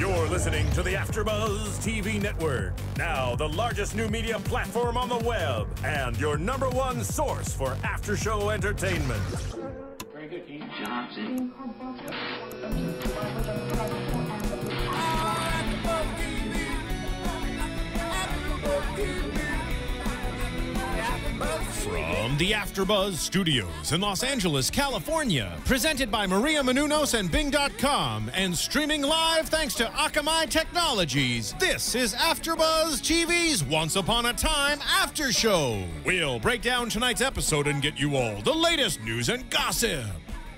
You're listening to the AFTERBUZZ TV network, now the largest new media platform on the web, and your #1 source for after-show entertainment. Very good, Keith. Johnson. From the AFTERBUZZ Studios in Los Angeles, California, presented by Maria Menounos and Bing.com, and streaming live thanks to Akamai Technologies, this is AFTERBUZZ TV's Once Upon a Time After Show. We'll break down tonight's episode and get you all the latest news and gossip.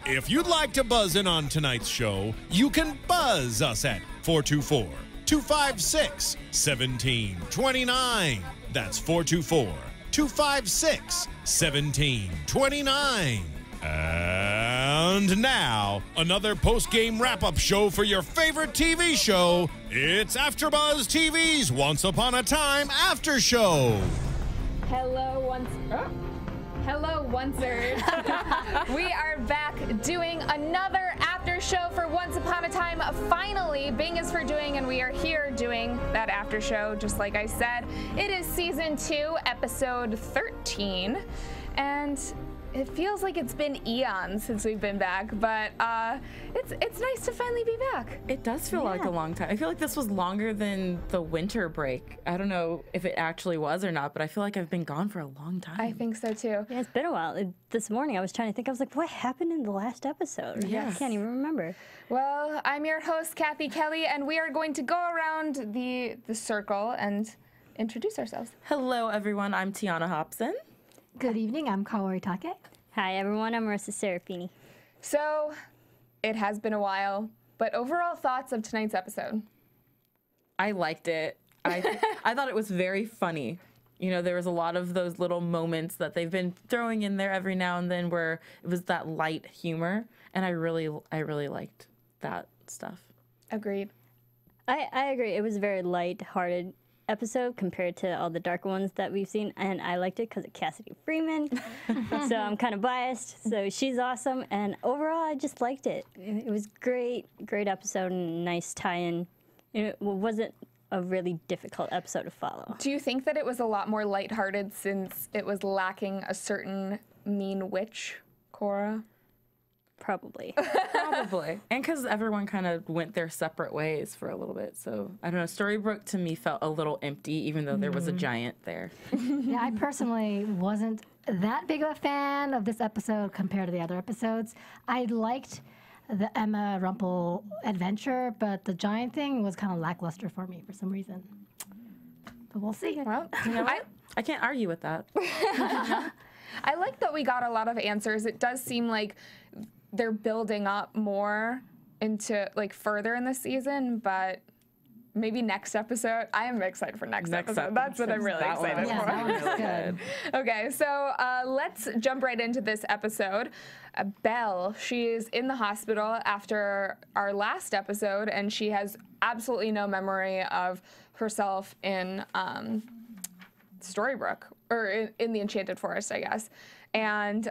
If you'd like to buzz in on tonight's show, you can buzz us at 424-256-1729. That's 424-256-1729. And now, another post-game wrap-up show for your favorite TV show. It's AFTERBUZZ TV's Once Upon a Time After Show. Hello, Oncers. We are back doing another after show for Once Upon a Time. Finally, Bing is for doing, and we are here doing that after show, just like I said. It is season 2, episode 13, and it feels like it's been eons since we've been back, but it's nice to finally be back. It does feel like a long time. I feel like this was longer than the winter break. I don't know if it actually was or not, but I feel like I've been gone for a long time. I think so too. Yeah, it's been a while. This morning I was trying to think, I was like, what happened in the last episode? Yes. I can't even remember. Well, I'm your host, Cathy Kelley, and we are going to go around the circle and introduce ourselves. Hello, everyone. I'm Tiona Hobson. Good evening, I'm Kaori Takee. Hi, everyone. I'm Marisa Serafini. So, it has been a while, but overall thoughts of tonight's episode? I liked it. I thought it was very funny. You know, there was a lot of those little moments that they've been throwing in there every now and then where it was that light humor, and I really liked that stuff. Agreed. I agree. It was a very light-hearted episode compared to all the dark ones that we've seen, and I liked it because of Cassidy Freeman. So I'm kind of biased. So she's awesome, and overall I just liked it. It was great episode and nice tie-in. It wasn't a really difficult episode to follow. Do you think that it was a lot more lighthearted since it was lacking a certain mean witch, Cora? Probably. Probably. And because everyone kind of went their separate ways for a little bit. So, I don't know, Storybrooke to me felt a little empty, even though there was a giant there. Yeah, I personally wasn't that big of a fan of this episode compared to the other episodes. I liked the Emma Rumple adventure, but the giant thing was kind of lackluster for me for some reason. But we'll see. Well, You know what? I can't argue with that. I like that we got a lot of answers. It does seem like they're building up more into, like, further in the season, but maybe next episode. I am excited for next episode. That's what I'm really excited Yeah, for. that one's good. Okay, so let's jump right into this episode. Belle, she is in the hospital after our last episode, and she has absolutely no memory of herself in Storybrooke, or in the Enchanted Forest, I guess. And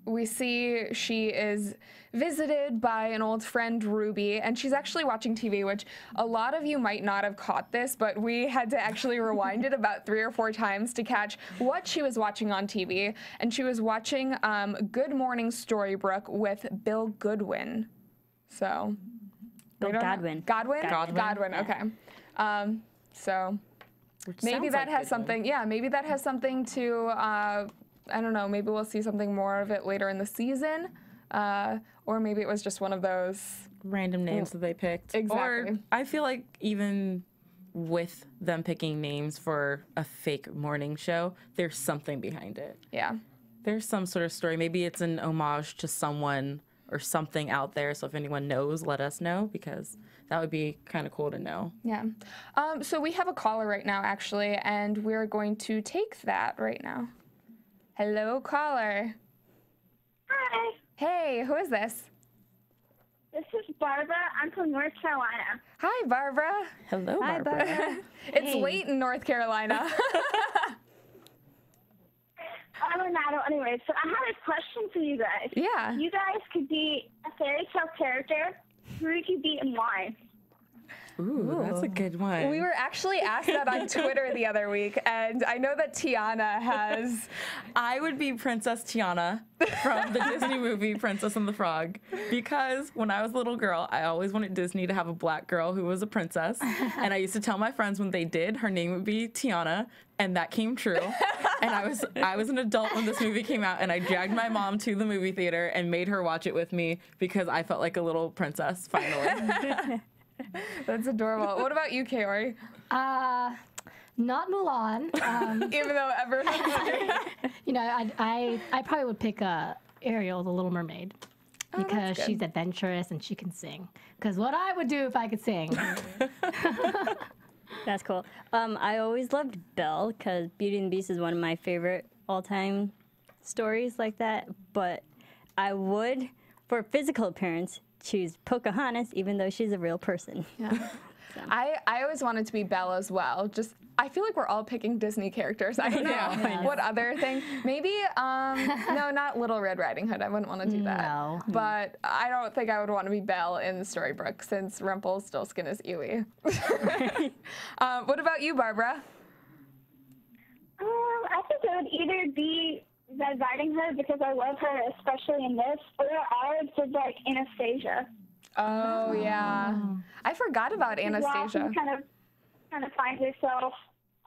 we see she is visited by an old friend, Ruby, and she's actually watching TV, which a lot of you might not have caught this, but we had to actually rewind it about 3 or 4 times to catch what she was watching on TV. And she was watching Good Morning Storybrooke with Bill Goodwin. So, Bill Godwin. Godwin, okay. So maybe that has something, maybe that has something to, I don't know, maybe we'll see something more of it later in the season, or maybe it was just one of those Random names that they picked. Exactly. Or I feel like even with them picking names for a fake morning show, there's something behind it. Yeah. There's some sort of story. Maybe it's an homage to someone or something out there. So if anyone knows, let us know, because that would be kind of cool to know. Yeah. So we have a caller right now, actually, and we're going to take that right now. Hello, caller. Hi, Hey, who is this? this is Barbara. I'm from North Carolina. Hi, Barbara. Hello, Hi, Barbara. Barbara. It's late in North Carolina. Anyway, so I had a question for you guys. Yeah. You guys could be a fairy tale character, Who would you beat and why? Ooh, that's a good one. We were actually asked that on Twitter the other week, and I know that Tiona has. I would be Princess Tiona from the Disney movie Princess and the Frog, because when I was a little girl, I always wanted Disney to have a black girl who was a princess, and I used to tell my friends when they did, her name would be Tiona, and that came true. And I was an adult when this movie came out, and I dragged my mom to the movie theater and made her watch it with me because I felt like a little princess finally. That's adorable. What about you, Kaori? Not Mulan. Even though everyone, You know, I probably would pick Ariel, the Little Mermaid, because she's adventurous and she can sing. Because what I would do if I could sing. That's cool. I always loved Belle because Beauty and the Beast is one of my favorite all-time stories like that. But I would, for physical appearance, choose Pocahontas, even though she's a real person. Yeah. So. I always wanted to be Belle as well. Just I feel like we're all picking Disney characters. I don't know what other thing. Maybe no, not Little Red Riding Hood. I wouldn't want to do that. No. But I don't think I would want to be Belle in Storybrooke since Rumplestiltskin is Ewy. What about you, Barbara? I think it would either be Red Riding Hood because I love her, especially in this, or I would say like Anastasia. Oh yeah, I forgot about Anastasia. Kind of find yourself.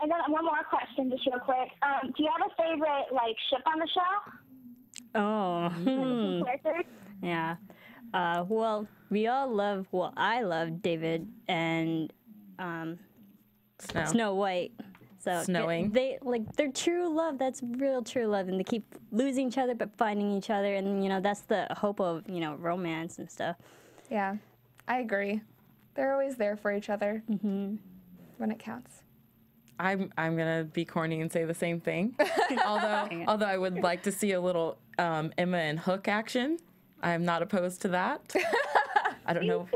I got one more question, just real quick. Do you have a favorite like ship on the show? Oh, yeah. Well, we all love. Well, I love David and Snow White. So Snowing. They're true love. That's real true love, and they keep losing each other but finding each other, and you know that's the hope of romance and stuff. Yeah, I agree. They're always there for each other when it counts. I'm gonna be corny and say the same thing. although I would like to see a little Emma and Hook action. I'm not opposed to that. I don't know.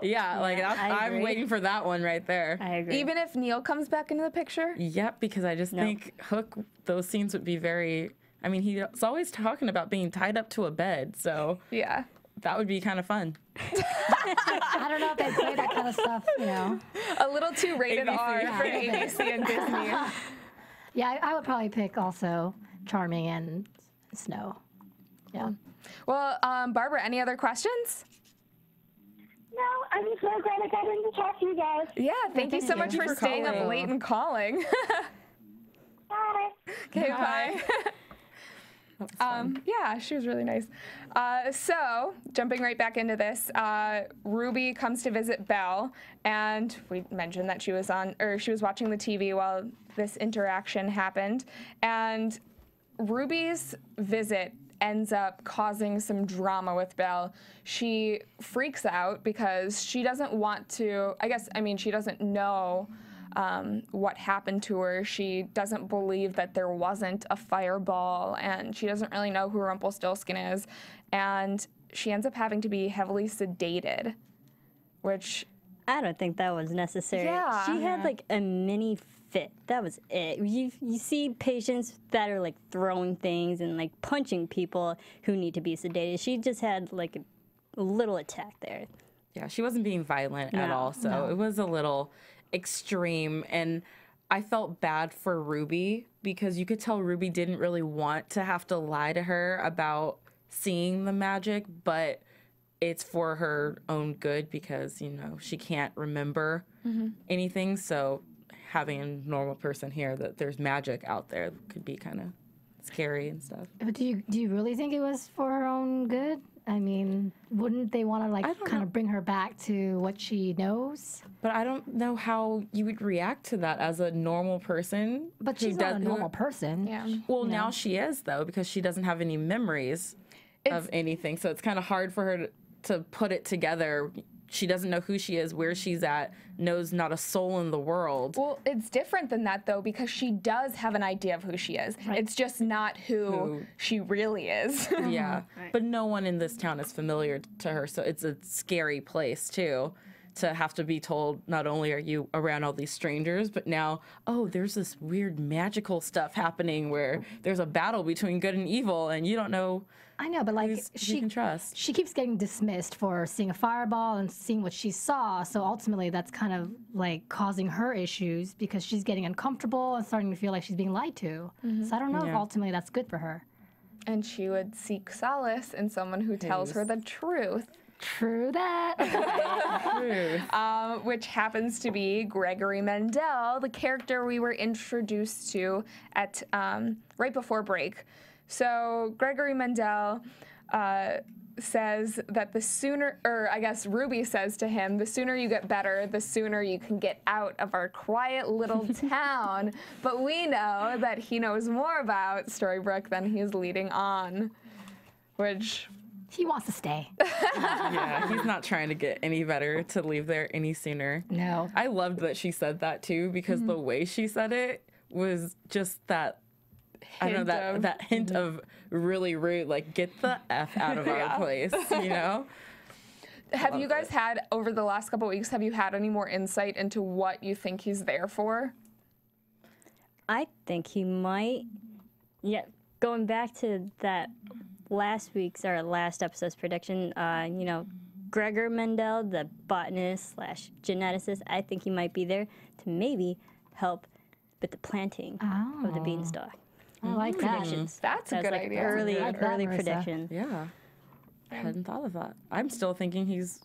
Yeah, like I'm waiting for that one right there. I agree. Even if Neil comes back into the picture? Yep, because I just think Hook, those scenes would be very, I mean, he's always talking about being tied up to a bed, so yeah, that would be kind of fun. I don't know if they'd say that kind of stuff, A little too rated ABC, R for ABC and Disney. Yeah, I would probably pick also Charming and Snow. Yeah. Well, Barbara, any other questions? No, I'm so glad I got in to talk to you guys. Yeah, thank you so much for staying up calling. late and calling. Bye. Okay, bye. Yeah, she was really nice. So, jumping right back into this, Ruby comes to visit Belle, and we mentioned that she was watching the TV while this interaction happened, and Ruby's visit ends up causing some drama with Belle. She freaks out because she doesn't want to, she doesn't know what happened to her. She doesn't believe that there wasn't a fireball, and she doesn't really know who Rumpelstiltskin is, and she ends up having to be heavily sedated, which... I don't think that was necessary. Yeah. She had like a mini fit. That was it. You see patients that are like throwing things and like punching people who need to be sedated. She just had like a little attack there. Yeah, she wasn't being violent at all, so it was a little extreme, and I felt bad for Ruby because you could tell Ruby didn't really want to have to lie to her about seeing the magic, but it's for her own good because, she can't remember anything, so having a normal person hear that there's magic out there could be kind of scary and stuff. But do you really think it was for her own good? I mean, wouldn't they want to kind of bring her back to what she knows? But I don't know how you would react to that as a normal person. But she's not a normal person. Yeah. Well, now she is, though, because she doesn't have any memories of anything. So it's kind of hard for her to put it together. She doesn't know who she is, where she's at, knows not a soul in the world. Well, it's different than that, though, because she does have an idea of who she is. Right. It's just not who she really is. Yeah. Right. But no one in this town is familiar to her, so it's a scary place, too. to have to be told, not only are you around all these strangers, but now, oh, there's this weird magical stuff happening where there's a battle between good and evil, and you don't know. I know, but like who you can trust. She keeps getting dismissed for seeing a fireball and seeing what she saw. So ultimately, that's kind of like causing her issues because she's getting uncomfortable and starting to feel like she's being lied to. So I don't know if ultimately that's good for her. And she would seek solace in someone who tells her the truth. True that. Which happens to be Gregory Mendel, the character we were introduced to at right before break. So Gregory Mendel says that the sooner, or I guess Ruby says to him, the sooner you get better, the sooner you can get out of our quiet little town. But we know that he knows more about Storybrooke than he's leading on, which... He wants to stay. Yeah, he's not trying to get any better to leave there any sooner. No. I loved that she said that too, because the way she said it was just that, I don't know, that hint of really rude, like, get the F out of our place, you know? Have you guys had, over the last couple weeks, have you had any more insight into what you think he's there for? I think he might. Yeah, going back to that last episode's prediction, you know, Gregor Mendel, the botanist / geneticist, I think he might be there to maybe help with the planting of the beanstalk. I like that. Predictions. That's a good like idea. Early, I like that, early Marisa. predictions. Yeah. I hadn't thought of that. I'm still thinking he's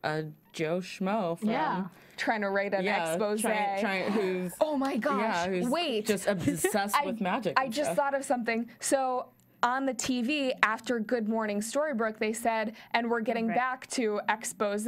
a Joe Schmo from... Trying to write an expose. Who's... Oh my gosh. who's Wait. just obsessed with magic. I just thought of something. So on the TV, after Good Morning Storybrooke, they said, and we're getting back to expose.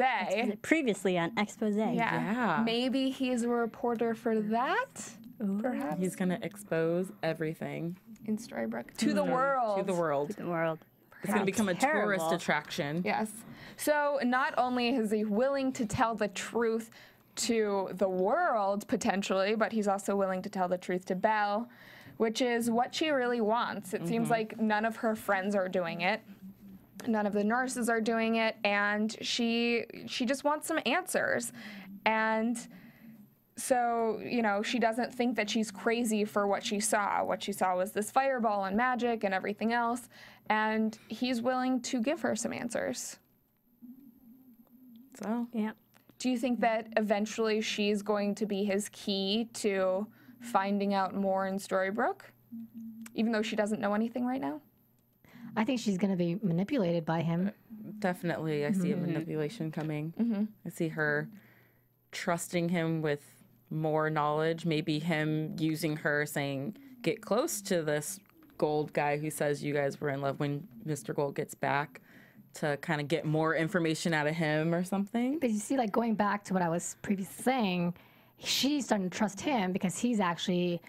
Previously on expose. Yeah. Maybe he's a reporter for that? Perhaps. He's going to expose everything. In Storybrooke. To the world. To the world. The world. It's going to become a tourist attraction. Yes. So not only is he willing to tell the truth to the world, potentially, but he's also willing to tell the truth to Belle, which is what she really wants. It seems like none of her friends are doing it. None of the nurses are doing it, and she just wants some answers. And so, you know, she doesn't think that she's crazy for what she saw. What she saw was this fireball and magic and everything else, and he's willing to give her some answers. So, yeah. Do you think that eventually she's going to be his key to finding out more in Storybrooke, even though she doesn't know anything right now? I think she's going to be manipulated by him. Definitely, I see a manipulation coming. I see her trusting him with more knowledge, maybe him using her saying, get close to this Gold guy who says you guys were in love when Mr. Gold gets back, to kind of get more information out of him or something. But you see, like, going back to what I was previously saying, she's starting to trust him because he's actually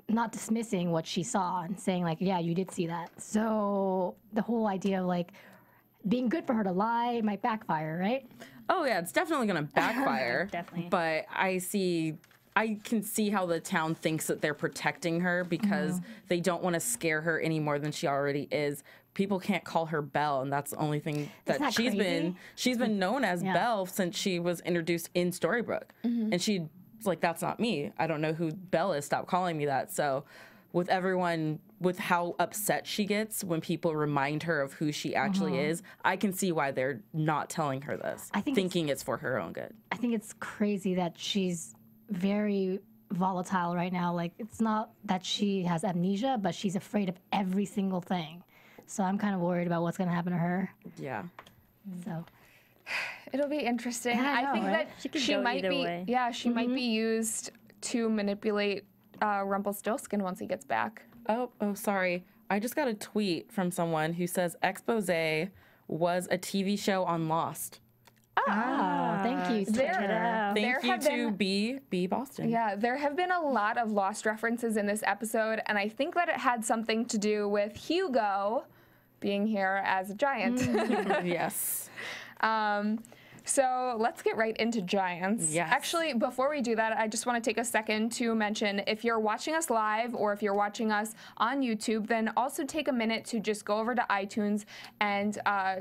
not dismissing what she saw and saying, like, yeah, you did see that. So the whole idea of, like, being good for her to lie might backfire, right? Oh, yeah, it's definitely going to backfire. Definitely. But I can see how the town thinks that they're protecting her because they don't want to scare her any more than she already is. People can't call her Belle, and that's the only thing that she's been known as Belle since she was introduced in Storybrooke. And she's like, that's not me. I don't know who Belle is. Stop calling me that. So with everyone, with how upset she gets when people remind her of who she actually is, I can see why they're not telling her this, thinking it's for her own good. I think it's crazy that she's very volatile right now. Like, it's not that she has amnesia, but she's afraid of every single thing. So I'm kind of worried about what's going to happen to her. Yeah. So it'll be interesting. Yeah, I think right? that she might be. Yeah, she might be used to manipulate Rumplestiltskin once he gets back. Oh, sorry. I just got a tweet from someone who says Expose was a TV show on Lost. oh, thank you, Twitter. Thank you to B Boston. Yeah, there have been a lot of Lost references in this episode, and I think that it had something to do with Hugo being here as a giant. Yes. So let's get right into giants. Yes. Actually, before we do that, I just want to take a second to mention, if you're watching us live or if you're watching us on YouTube, then also take a minute to just go over to iTunes and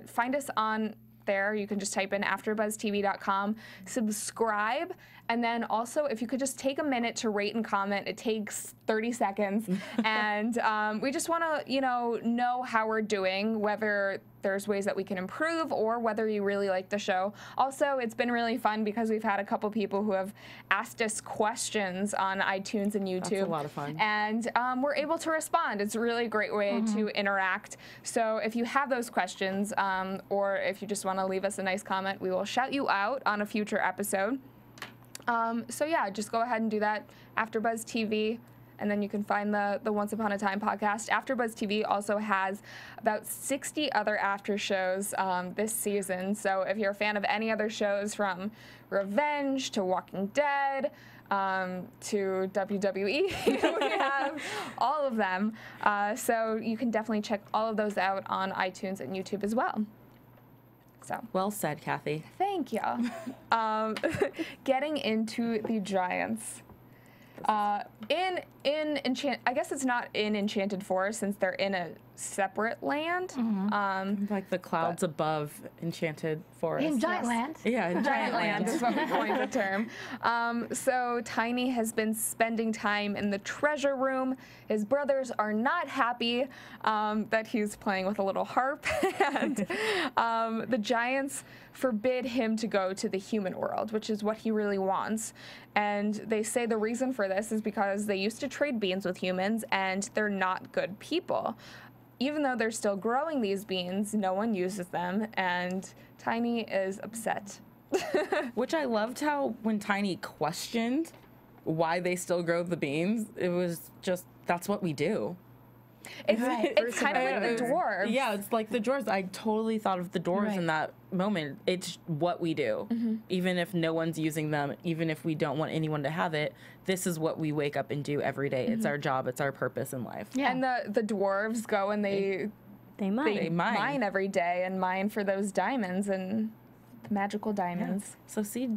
find us on there. You can just type in AfterBuzzTV.com, subscribe, and then also if you could just take a minute to rate and comment. It takes 30 seconds, and we just want to, know how we're doing, whether there's ways that we can improve or whether you really like the show. Also, it's been really fun because we've had a couple people who have asked us questions on iTunes and YouTube. That's a lot of fun. And we're able to respond. It's a really great way to interact. So if you have those questions, or if you just want to leave us a nice comment, we will shout you out on a future episode. So yeah, just go ahead and do that. AfterBuzz TV. And then you can find the Once Upon a Time podcast. AfterBuzz TV also has about 60 other after shows this season. So if you're a fan of any other shows, from Revenge to Walking Dead to WWE, we have all of them. So you can definitely check all of those out on iTunes and YouTube as well. So Well said, Cathy. thank you. Getting into the Giants. In I guess it's not in Enchanted Forest since they're in a separate land. Like the clouds above Enchanted Forest. In Giant Land. Yeah, in Giant Land is what we coined the term. So Tiny has been spending time in the treasure room. His brothers are not happy that he's playing with a little harp, and the Giants forbid him to go to the human world, which is what he really wants. And they say the reason for this is because they used to trade beans with humans, and they're not good people. Even though they're still growing these beans, no one uses them, and Tiny is upset. Which I loved how when Tiny questioned why they still grow the beans, it was just, that's what we do. It's kind of like the dwarves. Yeah, it's like the dwarves. I totally thought of the dwarves in that moment. It's what we do. Even if no one's using them, even if we don't want anyone to have it, this is what we wake up and do every day. It's our job. It's our purpose in life. Yeah. And the dwarves go and they mine every day and mine for those diamonds and magical diamonds. Yeah. So see,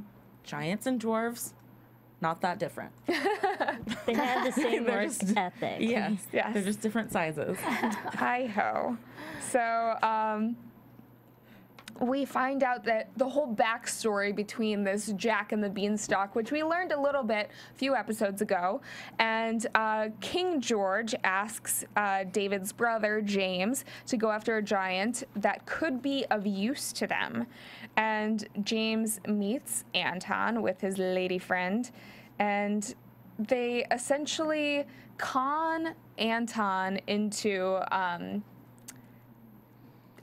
giants and dwarves, not that different. They have the same work ethic. Yes, they're just different sizes. Hi-ho. So we find out that the whole backstory between this Jack and the Beanstalk, which we learned a little bit a few episodes ago, and King George asks David's brother, James, to go after a giant that could be of use to them. And James meets Anton with his lady friend, and they essentially con Anton into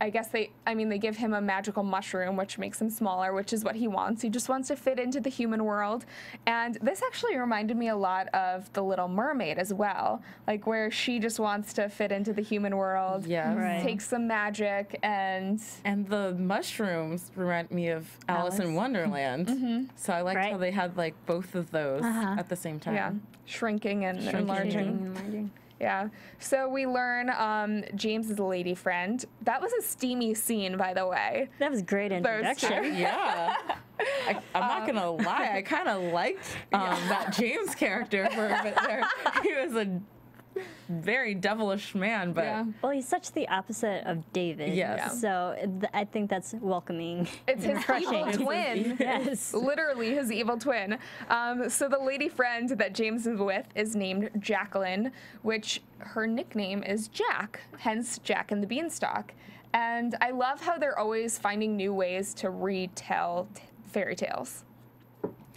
they give him a magical mushroom, which makes him smaller, which is what he wants. He just wants to fit into the human world. And this actually reminded me a lot of The Little Mermaid as well, like where she just wants to fit into the human world, take some magic, and the mushrooms remind me of Alice in Wonderland. So I liked how they had like both of those at the same time. Yeah, shrinking and enlarging. Yeah. So we learn James's lady friend. That was a steamy scene, by the way. That was great introduction. Yeah. I'm not going to lie. I kind of liked that James character for a bit there. He was a very devilish man, but well, he's such the opposite of David. Yes. So I think that's welcoming. It's his evil twin. Yes. Literally his evil twin. So the lady friend that James is with is named Jacqueline, which her nickname is Jack, hence Jack and the Beanstalk. And I love how they're always finding new ways to retell fairy tales.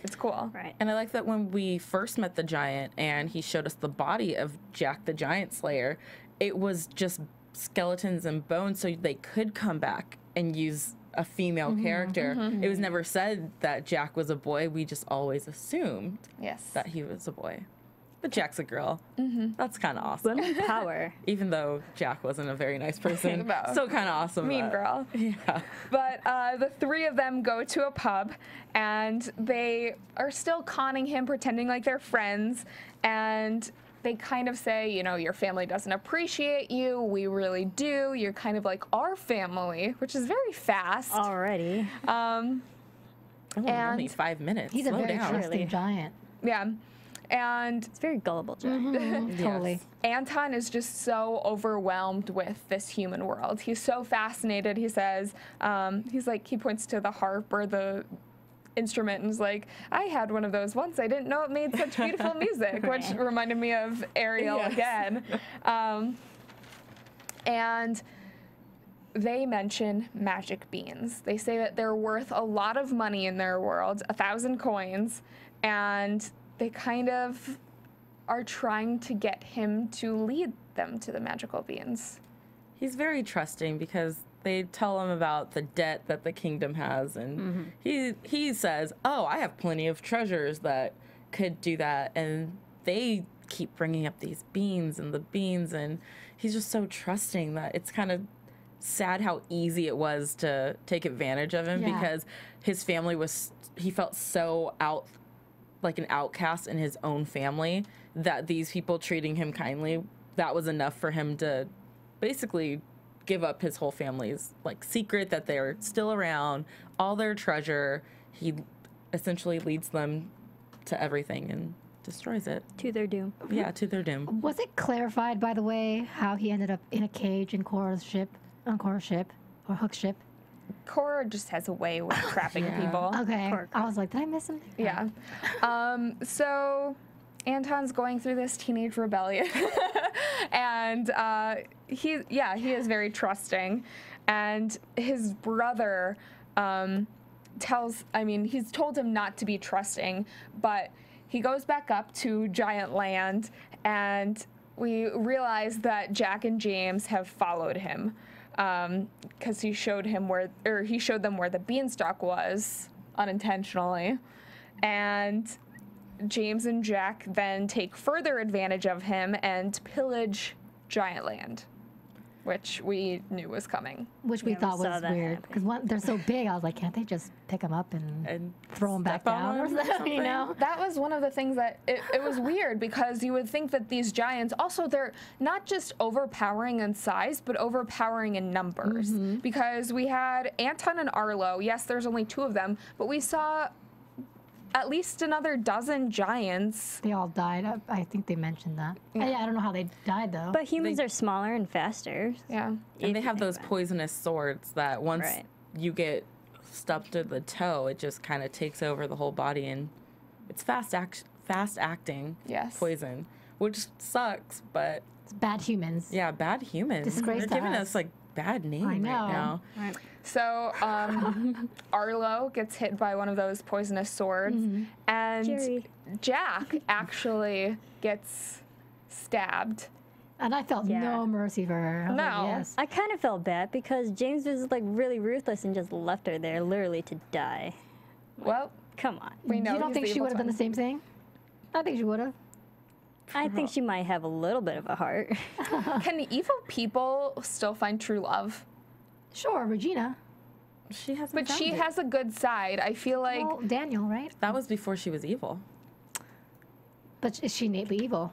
It's cool. Right. And I like that when we first met the giant and he showed us the body of Jack the Giant Slayer, it was just skeletons and bones, so they could come back and use a female character. It was never said that Jack was a boy. We just always assumed that he was a boy. But Jack's a girl. That's kind of awesome. Women power. Even though Jack wasn't a very nice person. No. Still kind of awesome. Mean girl. Yeah. But the three of them go to a pub, and they are still conning him, pretending like they're friends. And they kind of say, your family doesn't appreciate you. We really do. You're kind of like our family, which is very fast. Already. And only 5 minutes. He's Slow a very down. trusting giant. Yeah. And It's very gullible, Jack. Totally. Anton is just so overwhelmed with this human world. He's so fascinated. He says, he points to the harp or the instrument and is like, I had one of those once. I didn't know it made such beautiful music, which reminded me of Ariel again. And they mention magic beans. They say that they're worth a lot of money in their world, 1,000 coins, and they kind of are trying to get him to lead them to the magical beans. He's very trusting because they tell him about the debt that the kingdom has, and he says, oh, I have plenty of treasures that could do that, and they keep bringing up these beans, and he's just so trusting that it's kind of sad how easy it was to take advantage of him because his family he felt so like an outcast in his own family, that these people treating him kindly, that was enough for him to basically give up his whole family's like secret that they're still around, all their treasure. He essentially leads them to everything and destroys it. To their doom. Yeah, to their doom. Was it clarified, by the way, how he ended up in a cage in Cora's ship, or Hook's ship? Cora just has a way with trapping people. Okay. I was like, did I miss something? Yeah. So Anton's going through this teenage rebellion, and he is very trusting, and his brother he's told him not to be trusting, but he goes back up to Giant Land, and we realize that Jack and James have followed him. Because he showed them where the beanstalk was unintentionally, and James and Jack then take further advantage of him and pillage Giant Land, which we knew was coming. Which we thought was weird because they're so big. I was like, can't they just pick them up and throw them back down or something? You know, that was one of the things that it was weird, because you would think that these giants also, they're not just overpowering in size but overpowering in numbers, because we had Anton and Arlo. Yes, there's only 2 of them, but we saw at least another dozen giants. They all died. I think they mentioned that. Yeah, I don't know how they died though. But humans are smaller and faster. Yeah. And they have those poisonous swords that once you get stuck to the toe, it just kind of takes over the whole body, and it's fast acting poison, which sucks, but it's bad humans. Yeah, bad humans. Disgrace They're to giving us. us like bad name right now. Right. So Arlo gets hit by one of those poisonous swords, and Jerry. Jack actually gets stabbed. And I felt no mercy for her. I was like, No. yes. I kind of felt bad because James was like really ruthless and just left her there literally to die. Well, Come on. we know You don't he's think the she evil would have done the twin. same thing? I think she would have. I think she might have a little bit of a heart. Can evil people still find true love? Sure, Regina. She hasn't But found she it. has a good side. I feel like Well, Daniel, right? That was before she was evil. But is she innately evil?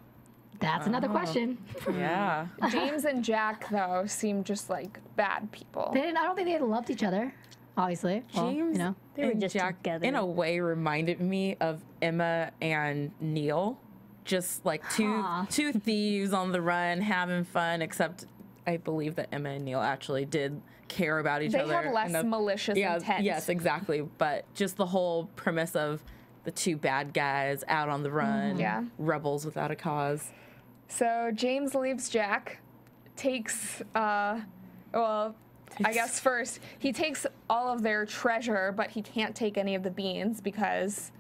That's another question. Yeah. James and Jack, though, seem just like bad people. I don't think they loved each other, obviously. Well, James you know. They were and just Jack, together. in a way, reminded me of Emma and Neil. Just like two thieves on the run, having fun, except I believe that Emma and Neil actually did care about each They other. have less enough. malicious intent. Yes, exactly. But just the whole premise of the 2 bad guys out on the run, Yeah. rebels without a cause. So James leaves Jack, takes, I guess first, he takes all of their treasure, but he can't take any of the beans because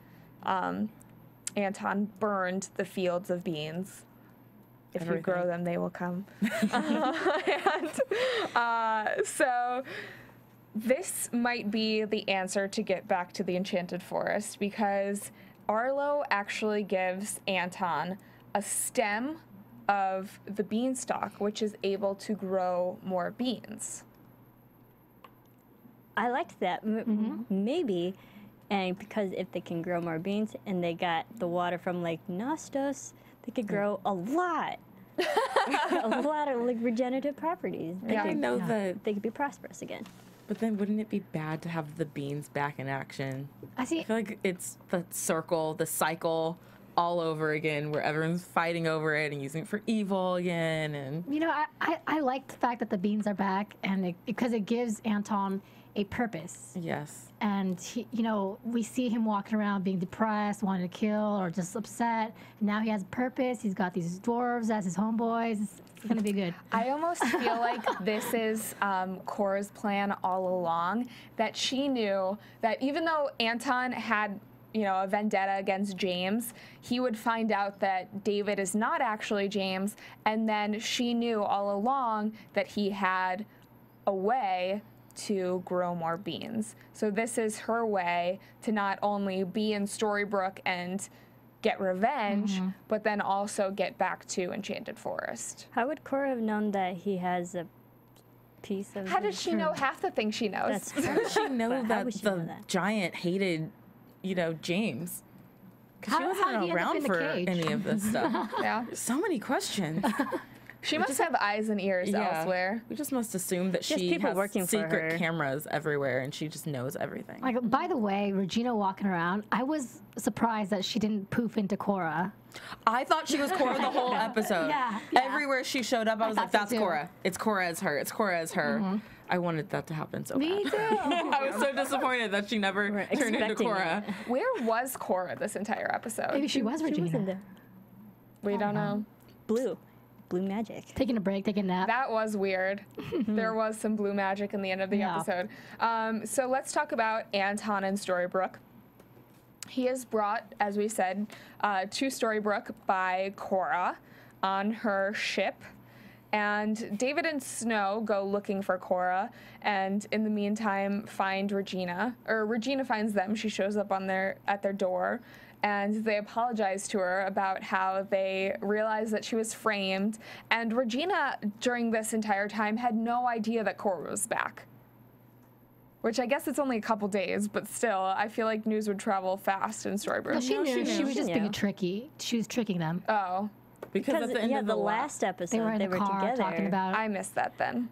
Anton burned the fields of beans. If you grow them, they will come. So this might be the answer to get back to the Enchanted Forest, because Arlo actually gives Anton a stem of the beanstalk, which is able to grow more beans. I liked that. Maybe, and because if they can grow more beans and they got the water from Lake Nostos, they could grow a lot. A lot of like regenerative properties. I know that, They could be prosperous again. but then wouldn't it be bad to have the beans back in action? I see. I feel like it's the circle, the cycle all over again, where everyone's fighting over it and using it for evil again. And You know, I like the fact that the beans are back, and because it gives Anton a purpose. yes. And he, you know, we see him walking around being depressed, wanting to kill, or just upset. Now he has a purpose. He's got these dwarves as his homeboys. It's gonna be good. I almost feel like this is Cora's plan all along, that she knew that even though Anton had, you know, a vendetta against James, he would find out that David is not actually James, and then she knew all along that he had a way to grow more beans. So this is her way to not only be in Storybrooke and get revenge, but then also get back to Enchanted Forest. How would Cora have known that he has a piece of? How does she know half the things she knows? That's How did she know But how that would she the know that? giant hated, you know, James? Because she How did wasn't he end up around in the for cage? any of this stuff. Yeah. So many questions. She must have eyes and ears elsewhere. We just must assume that Just she people has working for secret her. cameras everywhere and she just knows everything. Like, by the way, Regina walking around, I was surprised that she didn't poof into Cora. I thought she was Cora the whole episode. Yeah. Everywhere she showed up, I was like, thought so that's too. Cora. It's Cora as her. It's Cora as her. I wanted that to happen so Me bad. too. I was so disappointed that she never turned into expecting Cora. Where was Cora this entire episode? Maybe she was She was in Regina. there. We don't know. Blue magic. Taking a break, taking a nap. That was weird. There was some blue magic in the end of the Yeah. episode. So let's talk about Anton and Storybrooke. He is brought, as we said, to Storybrooke by Cora on her ship. And David and Snow go looking for Cora, and in the meantime find Regina. Or Regina finds them. She shows up at their door, and they apologize to her about how they realized that she was framed. And Regina, during this entire time, had no idea that Cora was back. Which I guess it's only a couple days, but still, I feel like news would travel fast in Storybrooke. No, she knew. she She knew. was just She being knew. tricky. She was tricking them. Oh, Because at the end of the the last episode They were in the car together. talking about. I missed that then.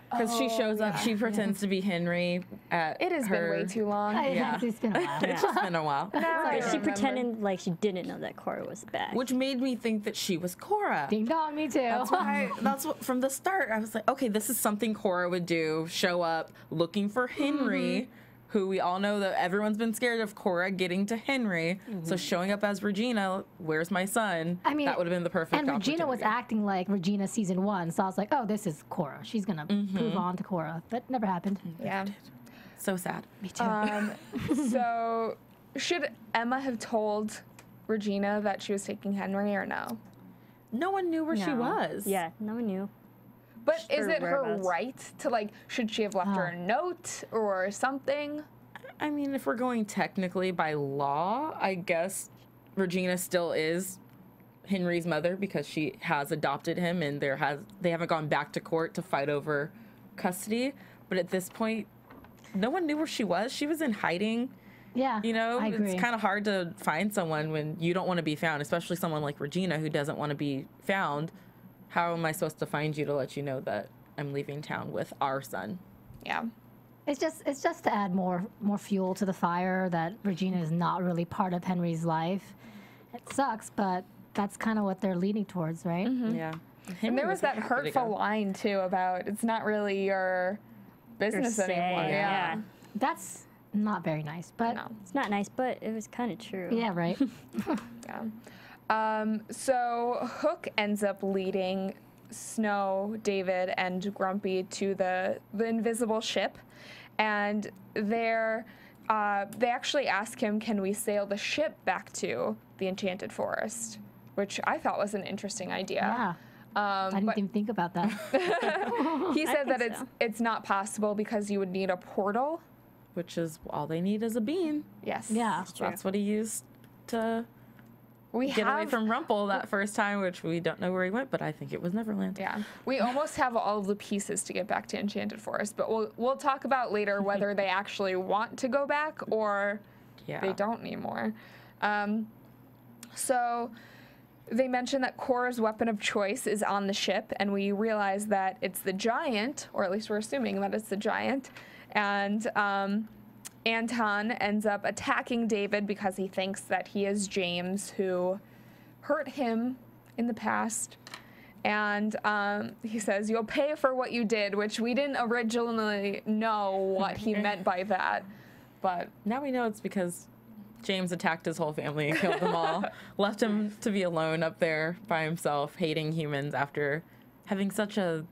Because she shows up, she pretends to be Henry at It has been her- way too long. Yeah. It's been a while. It's just been a while. Now I But she remember. pretended like she didn't know that Cora was back. Which made me think that she was Cora. Ding dong, me too. That's what, from the start, I was like, okay, this is something Cora would do. Show up looking for Henry, who we all know that everyone's been scared of Cora getting to Henry. So showing up as Regina, where's my son? I mean, that would have been the perfect And Regina was opportunity. acting like Regina season 1, so I was like, oh, this is Cora. She's gonna prove on to Cora, but never happened. Yeah. So sad. Me too. So, should Emma have told Regina that she was taking Henry or no? No one knew where she No. was. Yeah, no one knew. But is Or it her whereabouts. right to, like, should she have left her a note or something? I mean, if we're going technically by law, I guess Regina still is Henry's mother because she has adopted him and they haven't gone back to court to fight over custody. But at this point, no one knew where she was. She was in hiding. Yeah, You know, I agree. it's kind of hard to find someone when you don't want to be found, especially someone like Regina who doesn't want to be found. How am I supposed to find you to let you know that I'm leaving town with our son? Yeah. It's just to add more fuel to the fire that Regina is not really part of Henry's life. It sucks, but that's kind of what they're leaning towards, right? Yeah. And there was that hurtful line, too, about it's not really your business say, anymore. yeah. That's not very nice, but No. It's not nice, but it was kind of true. yeah, right. Yeah. So Hook ends up leading Snow, David, and Grumpy to the invisible ship, and they actually ask him, "Can we sail the ship back to the Enchanted Forest?" Which I thought was an interesting idea. Yeah. I didn't But even think about that. he said that think so. it's not possible because you would need a portal. Which is all they need is a bean. Yes. Yeah. That's what he used to We get away have from Rumple that first time, which we don't know where he went, but I think it was Neverland. Yeah, we almost have all of the pieces to get back to Enchanted Forest, but we'll talk about later whether they actually want to go back or Yeah. they don't anymore. So they mention that Cora's weapon of choice is on the ship, and we realize that it's the giant, or at least we're assuming that it's the giant, and Anton ends up attacking David because he thinks that he is James, who hurt him in the past. And he says, "You'll pay for what you did," which we didn't originally know what he meant by that. But now we know it's because James attacked his whole family and killed them all. Left him to be alone up there by himself, hating humans after having such a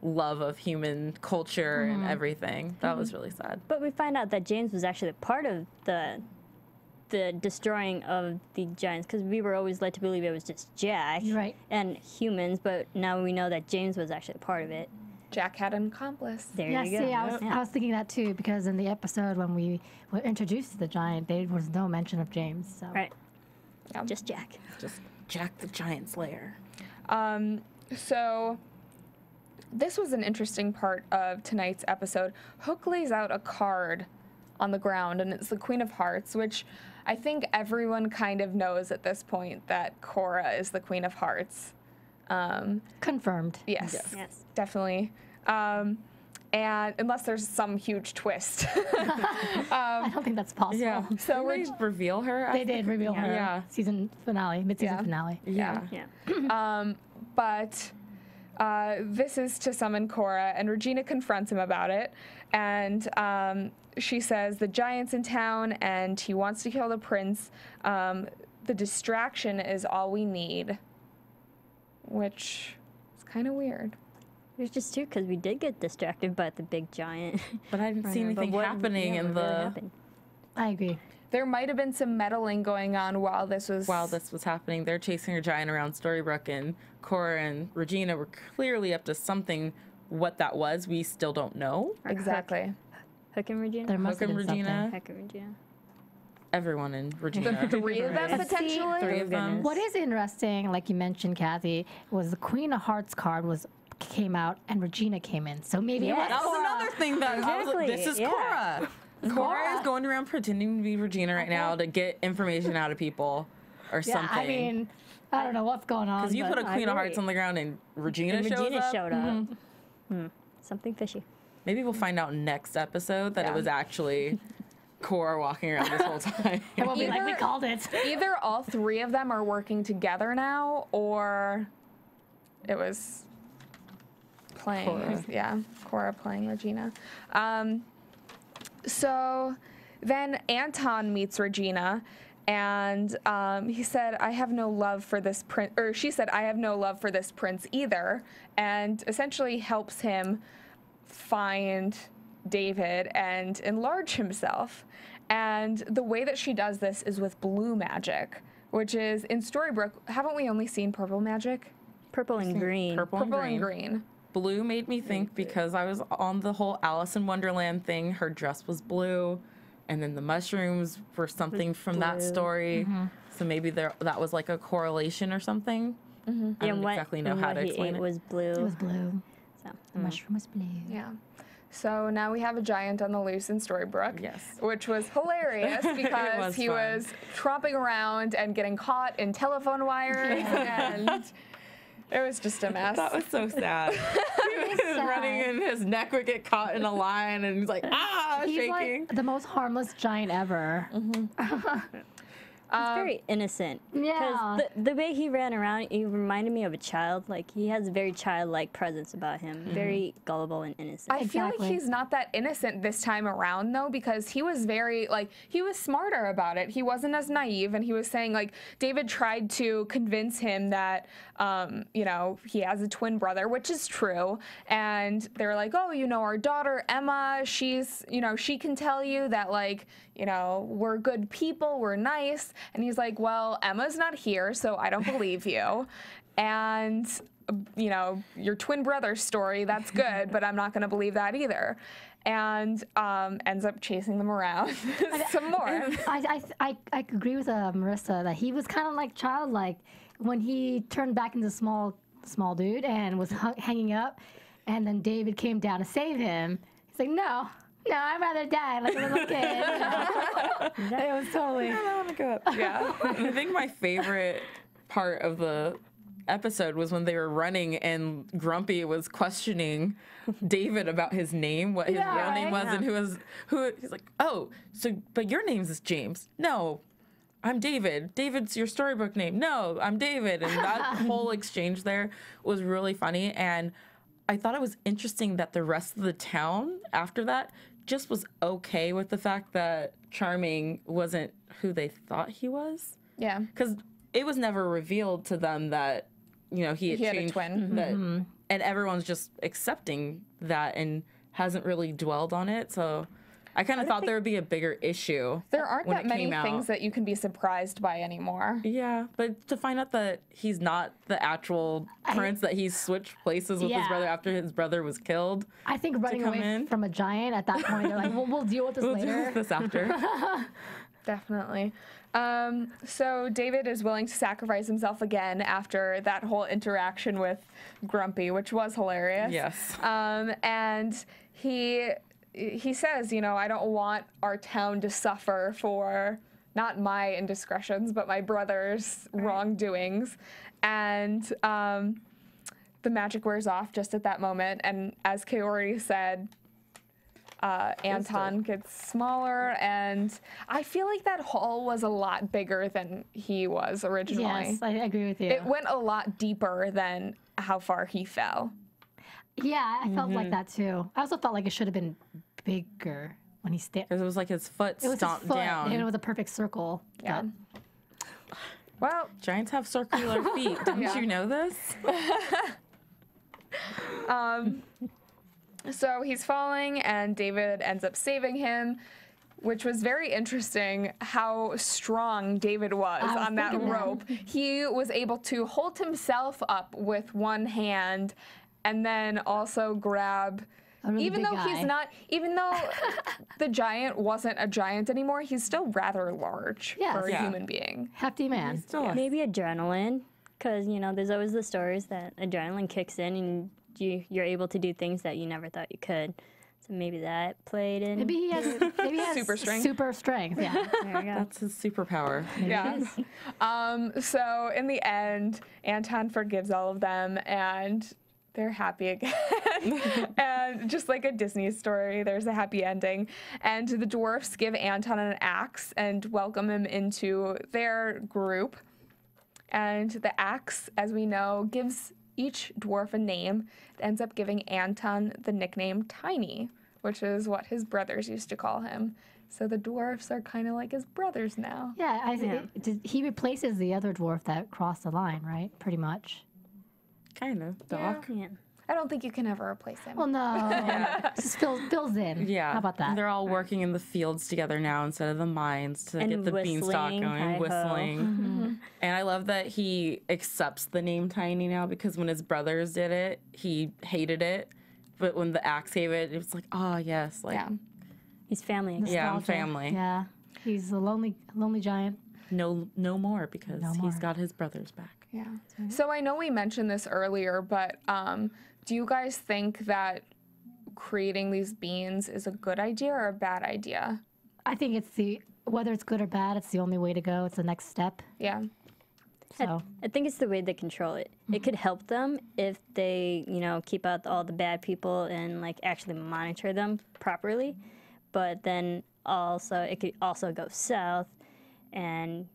love of human culture and everything. That was really sad. But we find out that James was actually part of the destroying of the giants, because we were always led to believe it was just Jack and humans, but now we know that James was actually a part of it. Jack had an accomplice. There Yeah, you go. see, I was thinking that too, because in the episode when we were introduced to the giant, there was no mention of James. So. Right. Yeah. Just Jack. Just Jack the Giant Slayer. So this was an interesting part of tonight's episode. Hook lays out a card on the ground, and it's the Queen of Hearts, which I think everyone kind of knows at this point that Cora is the Queen of Hearts. Confirmed. Yes. Definitely. And unless there's some huge twist. I don't think that's possible. Yeah. So Didn't they reveal her? They did reveal her. Yeah. Season finale, mid-season finale. Yeah. But this is to summon Cora, and Regina confronts him about it. And she says the giant's in town, and he wants to kill the prince. The distraction is all we need, which is kind of weird. It was just too, because we did get distracted by the big giant. But I didn't see anything happening in the... I agree. There might have been some meddling going on while this was happening. They're chasing a giant around Storybrooke, and Cora and Regina were clearly up to something. What that was, we still don't know. Exactly. Hook and Regina? There must Hook have and been Regina. Hook and Regina. Everyone in Regina. The three of them, potentially? Three of them. What is interesting, like you mentioned, Kathy, was the Queen of Hearts card came out and Regina came in. So maybe it was That was Cora. another thing that I was like, this is Cora. Cora is going around pretending to be Regina right now to get information out of people or something. I mean, I don't know what's going on. Because you but put a Queen of Hearts on the ground and Regina showed up. Something fishy. Maybe we'll find out next episode that it was actually Cora walking around this whole time. It will be like we called it. Either all three of them are working together now, or it was playing, Cora playing Regina. So then Anton meets Regina, and he said, "I have no love for this prince," or she said, "I have no love for this prince either," and essentially helps him find David and enlarge himself. And the way that she does this is with blue magic, which is in Storybrooke. Haven't we only seen purple magic? Purple and green. Purple and green. Blue made me think, because I was on the whole Alice in Wonderland thing, her dress was blue, and then the mushrooms were something from that story. So maybe that was like a correlation or something. I don't exactly know how to explain it. It was blue. It was blue. So the mushroom was blue. Yeah. So now we have a giant on the loose in Storybrooke. Yes. Which was hilarious because he was tromping around and getting caught in telephone wires, and it was just a mess. That was so sad. He was running and his neck would get caught in a line, and he's like, He's shaking. like the most harmless giant ever. He's very innocent. Yeah. Because the way he ran around, he reminded me of a child. Like, he has a very childlike presence about him. Very gullible and innocent. I feel like he's not that innocent this time around, though, because he was very, he was smarter about it. He wasn't as naive, and he was saying, David tried to convince him that, he has a twin brother, which is true. And they were like, oh, our daughter, Emma, she's, she can tell you that, we're good people, we're nice. And he's like, well, Emma's not here, so I don't believe you. And, your twin brother's story, that's good, but I'm not going to believe that either. And ends up chasing them around some more. I agree with Marisa that he was kind of like childlike when he turned back into small dude and was hanging up, and then David came down to save him. He's like, no, I'd rather die like a little kid. It was totally. I want to go up. Yeah. I think my favorite part of the episode was when they were running and Grumpy was questioning David about his name, what his real name was, and who. He's like, oh, so but your name is James. No, I'm David. David's your Storybrooke name. No, I'm David. And that whole exchange there was really funny. And I thought it was interesting that the rest of the town after that just was okay with the fact that Charming wasn't who they thought he was. Yeah. Because it was never revealed to them that, he had changed. Had a twin. That, and everyone's just accepting that and hasn't really dwelled on it. So I kind of thought there would be a bigger issue. There aren't that many things that you can be surprised by anymore. Yeah, but to find out that he's not the actual prince, that he's switched places with his brother after his brother was killed. I think running away from a giant at that point, they're like, we'll deal with this later. We'll deal with this after. Definitely. So David is willing to sacrifice himself again after that whole interaction with Grumpy, which was hilarious. Yes. And he says, I don't want our town to suffer for not my indiscretions, but my brother's wrongdoings. And the magic wears off just at that moment. And as Kaori said, Anton gets smaller. And I feel like that hole was a lot bigger than he was originally. Yes, I agree with you. It went a lot deeper than how far he fell. Yeah, I felt like that too. I also felt like it should have been bigger when he stepped. Because it was like his foot stomped down. And it was a perfect circle. Yeah. Well, giants have circular feet. Didn't you know this? So he's falling, and David ends up saving him, which was very interesting how strong David was on that rope. He was able to hold himself up with one hand and then also grab, even though the giant wasn't a giant anymore, he's still rather large for a human being. Hefty man. Maybe adrenaline, because, there's always the stories that adrenaline kicks in and you're able to do things that you never thought you could. So maybe that played in. Maybe he has super strength. Super strength, yeah. There we go. That's his superpower. Yeah. So in the end, Anton forgives all of them, and they're happy again. And just like a Disney story, there's a happy ending. And the dwarfs give Anton an axe and welcome him into their group. And the axe, as we know, gives each dwarf a name. It ends up giving Anton the nickname Tiny, which is what his brothers used to call him. So the dwarfs are kind of like his brothers now. Yeah, he replaces the other dwarf that crossed the line, right? Pretty much. Kind of. Doc. Yeah. I don't think you can ever replace him. Well, no. Just fills in. Yeah. How about that? They're all working in the fields together now instead of the mines to get the beanstalk going, whistling. And I love that he accepts the name Tiny now, because when his brothers did it, he hated it. But when the axe gave it, it was like, oh, yes. Like, he's family. Yeah, I'm family. Yeah. He's a lonely giant. No more, because he's got his brothers back. Yeah. So I know we mentioned this earlier, but do you guys think that creating these beans is a good idea or a bad idea? I think whether it's good or bad, it's the only way to go. It's the next step. Yeah. So I think it's the way they control it. It could help them if they, keep out all the bad people and actually monitor them properly. But then also it could also go south and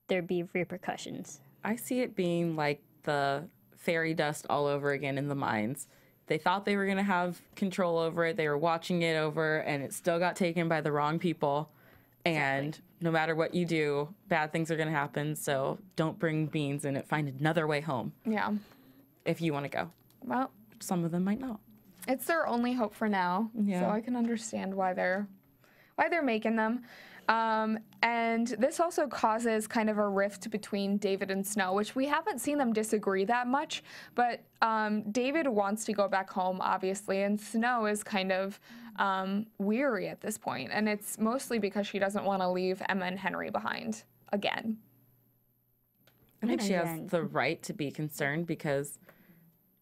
there'd be repercussions. I see it being like the fairy dust all over again in the mines. They thought they were going to have control over it. They were watching it over, and it still got taken by the wrong people. And no matter what you do, bad things are going to happen. So don't bring beans in it. Find another way home. Yeah. If you want to go. Well, some of them might not. It's their only hope for now. Yeah. So I can understand why they're making them. And this also causes kind of a rift between David and Snow, which we haven't seen them disagree that much, but David wants to go back home, obviously, and Snow is kind of weary at this point, and it's mostly because she doesn't want to leave Emma and Henry behind again. I think she has the right to be concerned, because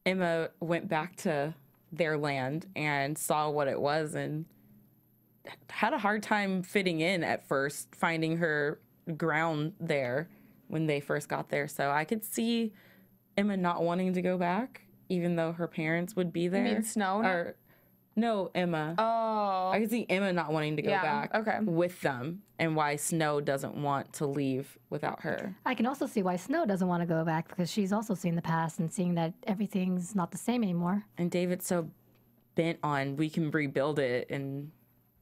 Emma went back to their land and saw what it was and had a hard time fitting in at first, finding her ground there when they first got there. So I could see Emma not wanting to go back, even though her parents would be there. You mean Snow? Or, no, Emma. Oh. I can see Emma not wanting to go back with them, and why Snow doesn't want to leave without her. I can also see why Snow doesn't want to go back, because she's also seen the past and seeing that everything's not the same anymore. And David's so bent on we can rebuild it and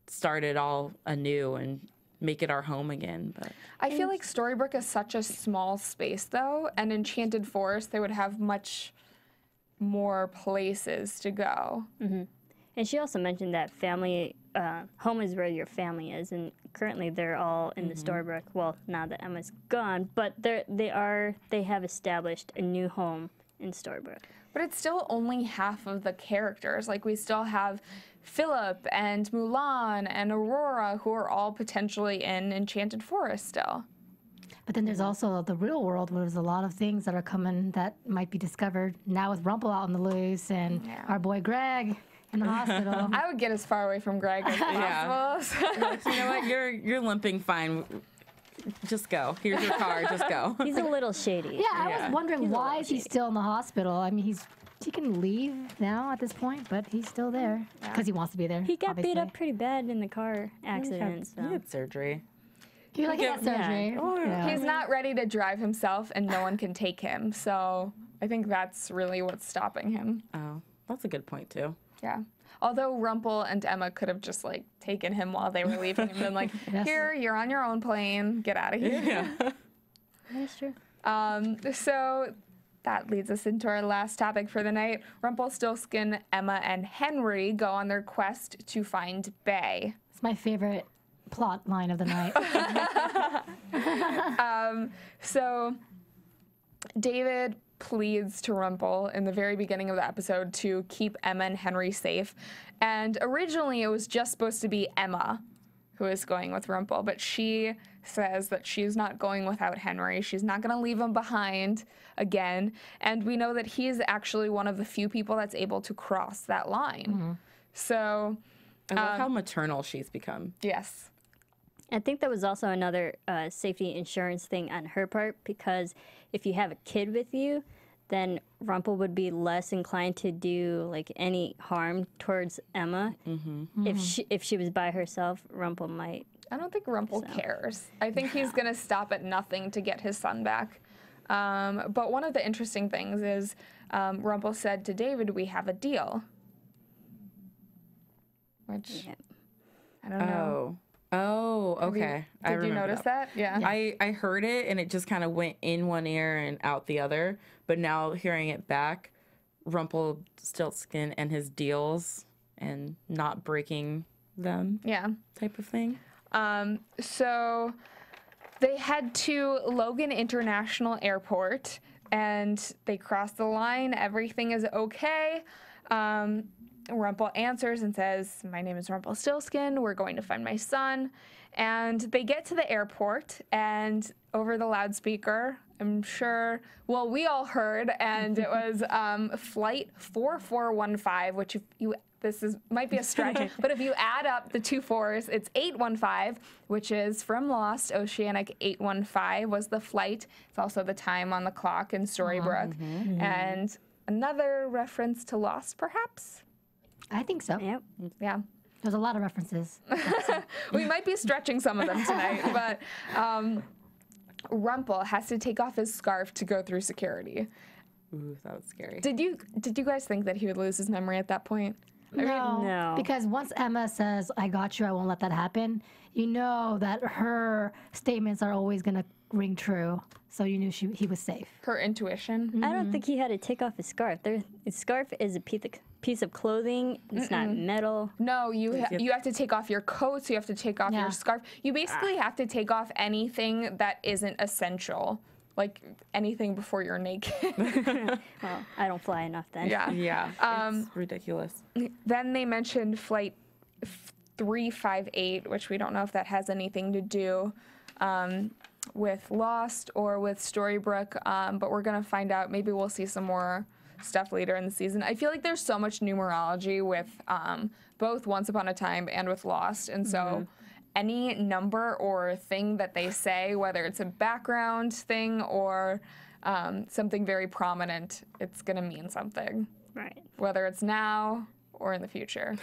start it all anew and make it our home again. But I feel like Storybrooke is such a small space, though, and Enchanted Forest, they would have much more places to go. And she also mentioned that family, home is where your family is, and currently they're all in the Storybrooke. Well, now that Emma's gone, but they have established a new home in Storybrooke. But it's still only half of the characters. Like, we still have Philip and Mulan and Aurora, who are all potentially in Enchanted Forest still. But then there's also the real world, where there's a lot of things that are coming that might be discovered now with Rumple out on the loose and our boy Greg in the hospital. I would get as far away from Greg as possible. You know what? You're limping fine. Just go. Here's your car. Just go. He's a little shady. Yeah, I was wondering why is he still in the hospital? I mean, he can leave now at this point, but he's still there because he wants to be there. He got beat up pretty bad in the car accident. He had surgery. You're like, he had surgery. Yeah. He's not ready to drive himself, and no one can take him. So I think that's really what's stopping him. Oh, that's a good point, too. Yeah. Although Rumple and Emma could have just, like, taken him while they were leaving and been like, here, you're on your own plane. Get out of here. Yeah. That's true. So that leads us into our last topic for the night. Rumpelstiltskin, Emma, and Henry go on their quest to find Bae. It's my favorite plot line of the night. So David pleads to Rumple in the very beginning of the episode to keep Emma and Henry safe. And originally it was just supposed to be Emma who is going with Rumple, but she says that she's not going without Henry. She's not going to leave him behind again. And we know that he's actually one of the few people that's able to cross that line. So I love how maternal she's become. Yes. I think that was also another safety insurance thing on her part, because if you have a kid with you, then Rumple would be less inclined to do like any harm towards Emma. If she was by herself, Rumple might. I don't think Rumple cares. I think he's going to stop at nothing to get his son back. But one of the interesting things is Rumple said to David, "We have a deal." Which I don't know. Oh, okay. Did you notice that? Yeah. I heard it, and it just kind of went in one ear and out the other. But now hearing it back, Rumpelstiltskin and his deals and not breaking them. Yeah. Type of thing. So they head to Logan International Airport, and they cross the line. Everything is okay. Rumple answers and says, "My name is Rumpelstiltskin. We're going to find my son." And they get to the airport, and over the loudspeaker, I'm sure, well, we all heard, and it was flight 4415, which if you, might be a stretch, but if you add up the two fours, it's 815, which is from Lost. Oceanic 815 was the flight. It's also the time on the clock in Storybrooke. And another reference to Lost, perhaps? I think so. Yep. Yeah. There's a lot of references. We might be stretching some of them tonight, but Rumple has to take off his scarf to go through security. Ooh, that was scary. Did you guys think that he would lose his memory at that point? No. Because once Emma says, "I got you, I won't let that happen," you know that her statements are always going to ring true. So you knew he was safe. Her intuition. I don't think he had to take off his scarf. His scarf is a piece of clothing. It's not metal. No, you have to take off your coat, so you have to take off your scarf. You basically have to take off anything that isn't essential, like anything before you're naked. Well, I don't fly enough then. Yeah, it's ridiculous. Then they mentioned flight 358, which we don't know if that has anything to do with Lost or with Storybrooke, but we're going to find out. Maybe we'll see some more stuff later in the season. I feel like there's so much numerology with both Once Upon a Time and with Lost, and so any number or thing that they say, whether it's a background thing or something very prominent, it's gonna mean something. Right. Whether it's now or in the future.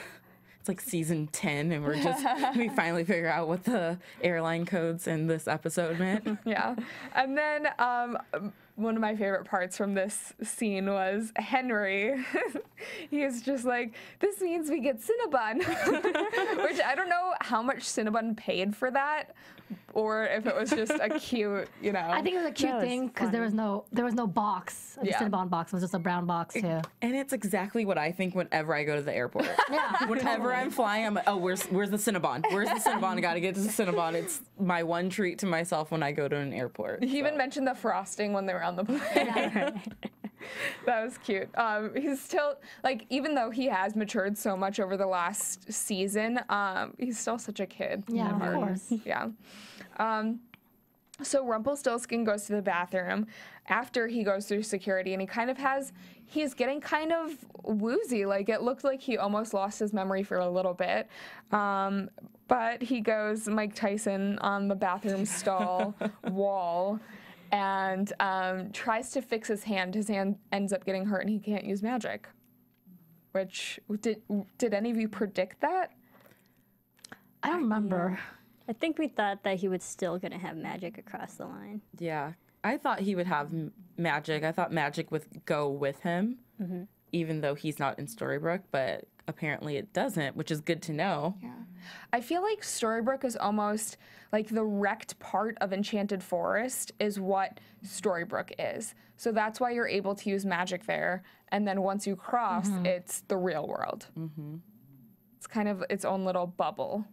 It's like season 10 and we finally figure out what the airline codes in this episode meant. Yeah. And then one of my favorite parts from this scene was Henry. He is just like, this means we get Cinnabon. Which I don't know how much Cinnabon paid for that, or if it was just a cute, you know. I think it was a cute thing because there was no box. The Yeah. Cinnabon box was just a brown box too. And it's exactly what I think whenever I go to the airport. Yeah. Whenever I'm flying, I'm like, oh, where's the Cinnabon? Where's the Cinnabon? I gotta get to the Cinnabon. It's my one treat to myself when I go to an airport. He even mentioned the frosting when they were on the plane. That was cute. He's still, like, even though he has matured so much over the last season, he's still such a kid. Yeah, at of heart. course. Yeah. So Rumpelstiltskin goes to the bathroom after he goes through security, and he's getting kind of woozy. Like, it looked like he almost lost his memory for a little bit. But he goes Mike Tyson on the bathroom stall wall and tries to fix his hand. His hand ends up getting hurt and he can't use magic. Which, did any of you predict that? I don't remember. I think we thought that he was still going to have magic across the line. Yeah. I thought he would have magic. I thought magic would go with him, even though he's not in Storybrooke, but apparently it doesn't, which is good to know. Yeah. I feel like Storybrooke is almost like the wrecked part of Enchanted Forest is what Storybrooke is. So that's why you're able to use magic there. And then once you cross, it's the real world. It's kind of its own little bubble.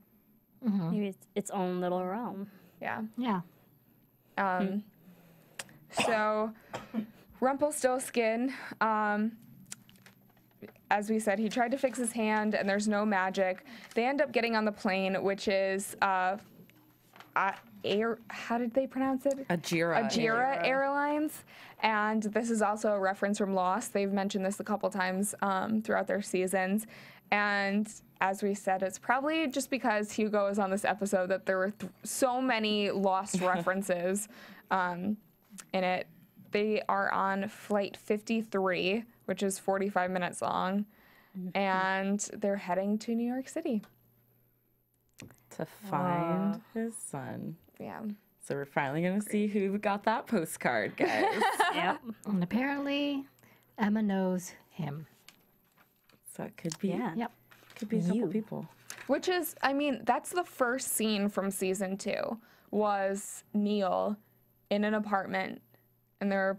Maybe it's its own little realm. Yeah. Yeah. So Rumpelstiltskin, as we said, he tried to fix his hand and there's no magic. They end up getting on the plane, which is how did they pronounce it? Ajira Airlines. And this is also a reference from Lost. They've mentioned this a couple times throughout their seasons. And as we said, it's probably just because Hugo is on this episode that there were so many Lost references in it. They are on flight 53, which is 45 minutes long, and they're heading to New York City. To find his son. Yeah. So we're finally going to see who got that postcard, guys. Yep. And apparently, Emma knows him. So it could be, Yep. could be a couple people. Which is, I mean, that's the first scene from season 2, was Neil in an apartment, and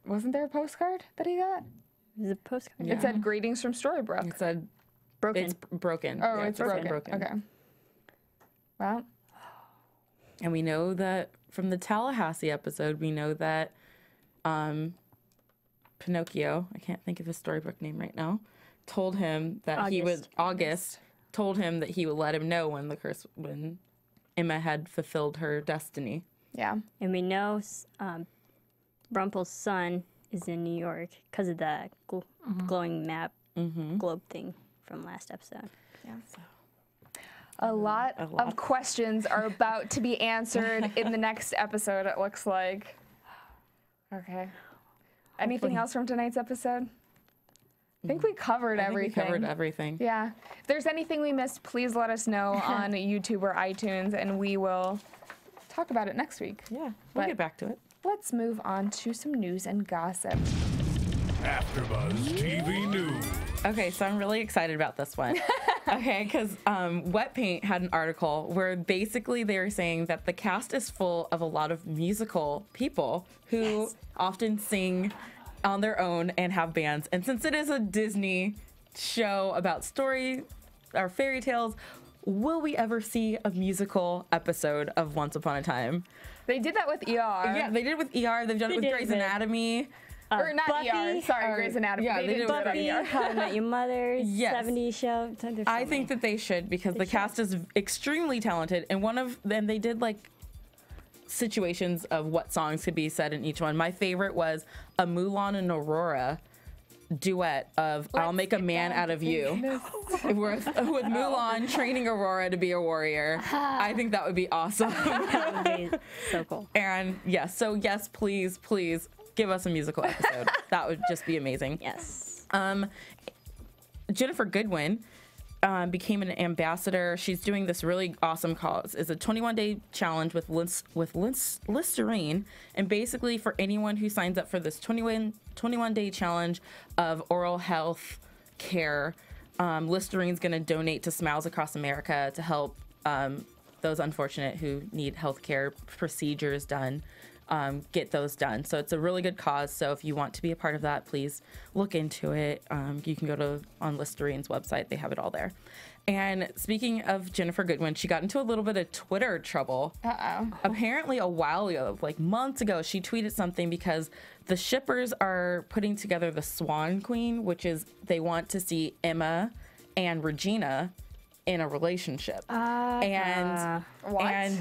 wasn't there a postcard that he got? It was a postcard. It said, "Greetings from Storybrooke." It said Broken. it's broken. Oh, Yeah, it's broken. Okay. Well, And we know that from the Tallahassee episode, we know that Pinocchio, I can't think of his Storybrooke name right now, told him that August told him that he would let him know when Emma had fulfilled her destiny. yeah. And we know Rumpel's son is in New York because of the glowing map globe thing from last episode. Yeah. A lot of questions are about to be answered in the next episode, it looks like. Okay. Anything else from tonight's episode? I think we covered everything. We covered everything. Yeah. If there's anything we missed, please let us know on YouTube or iTunes, and we will talk about it next week. Yeah, we'll get back to it. Let's move on to some news and gossip. AfterBuzz TV News. Okay, so I'm really excited about this one. Okay, because Wet Paint had an article where basically they were saying that the cast is full of a lot of musical people who often sing on their own and have bands. And since it is a Disney show about story or fairy tales, will we ever see a musical episode of Once Upon a Time? They did that with ER. Yeah, they did it with ER. They've done it with did Grey's it. Anatomy. Or not Buffy, ER, sorry, Grey's Anatomy. yeah, they they did did it Buffy, with ER. How I Met Your Mother, Yes. 70s show. There's so I think many. that they should because the cast is extremely talented, and they did like situations of what songs could be said in each one. My favorite was a Mulan and Aurora duet of "I'll Make a Man Out of You" with Mulan training Aurora to be a warrior. I think that would be awesome. That would be so cool. And yes, so yes, please give us a musical episode. That would just be amazing. Yes. Jennifer Goodwin became an ambassador. She's doing this really awesome cause. It's a 21-day challenge with Listerine, and basically for anyone who signs up for this 21-day challenge of oral health care, Listerine's going to donate to Smiles Across America to help those unfortunate who need healthcare procedures done. Get those done. So it's a really good cause. So if you want to be a part of that, please look into it. You can go on Listerine's website. They have it all there. And speaking of Jennifer Goodwin, she got into a little bit of Twitter trouble. Apparently a while ago, like months ago, she tweeted something because the shippers are putting together the Swan Queen, which is they want to see Emma and Regina in a relationship. And